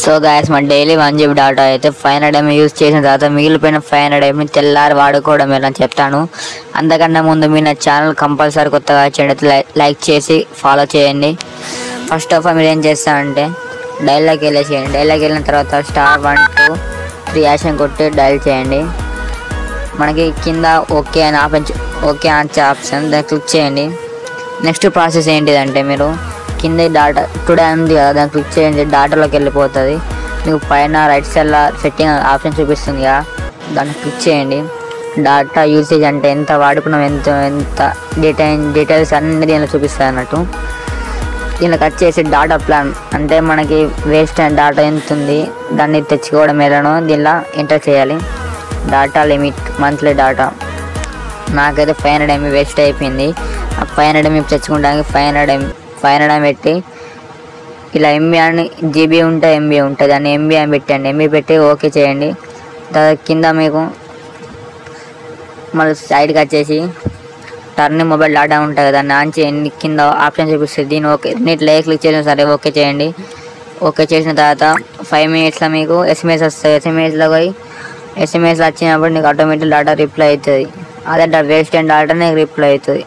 So guys మన daily 1 GB data అయితే 500 MB use చేసిన తర్వాత మిగిలిపోయిన 500 MB తెల్లారి వాడుకోవడం ఎలా చెప్తాను. అంతకన్నా ముందు మీ నా ఛానల్ కంపల్సరీ కొత్తగా చేయండి, లైక్ చేసి ఫాలో చేయండి. ఫస్ట్ ఆఫ్ ఆల్ మీరు ఏం చేస్తారంటే డైల్లోకి వెళ్ళేసేయండి. డైల్లోకి వెళ్ళిన తర్వాత *1 2 3 కొట్టి డైల్ చేయండి. మనకి కింద ఓకే అని ఆప్షన్ దాన్ని క్లిక్ చేయండి. నెక్స్ట్ ప్రాసెస్ ఏంటిదంటే మీరు కింద డాటా టుడే ఉంది కదా, దాన్ని క్లిక్ చేయండి. డాటాలోకి వెళ్ళిపోతుంది. మీకు పైన రైట్ సైడ్లో సెట్టింగ్ ఆప్షన్ చూపిస్తుంది కదా, దాన్ని క్లిక్ చేయండి. డాటా యూసేజ్ అంటే ఎంత వాడుకున్నాం, ఎంత డీటెయిల్స్ అన్ని దీనిలో చూపిస్తాయి అన్నట్టు. దీనిలో కట్ చేసి డాటా ప్లాన్ అంటే మనకి వేస్ట్ అయిన డాటా ఎంత ఉంది దాన్ని తెచ్చుకోవడం ఎలానో దీనిలో ఎంటర్ చేయాలి. డాటా లిమిట్ మంత్లీ డాటా నాకైతే 500 MB వేస్ట్ అయిపోయింది. ఆ 500 MB తెచ్చుకోవడానికి 500 MB పెట్టి ఇలా ఎంబీ అని జీబీ ఉంటే ఎంబీ ఉంటుంది, దాన్ని ఎంబీ అని పెట్టండి. ఎంబీ పెట్టి ఓకే చేయండి. తర్వాత కింద మీకు మళ్ళీ సైడ్కి వచ్చేసి టర్న్ మొబైల్ డాటా ఉంటుంది, దాన్ని ఆన్ చేయండి. కింద ఆప్షన్ చూపిస్తుంది, దీన్ని ఓకే నీటిలో క్లిక్ చేసిన సరే ఓకే చేయండి. ఓకే చేసిన తర్వాత 5 minutesలో మీకు SMS వస్తుంది. ఎస్ఎంఎస్ వచ్చినప్పుడు నీకు ఆటోమేటిక్ డాటా రిప్లై అవుతుంది. అదే వేస్ట్ అయిన డాటా నీకు రిప్లై అవుతుంది.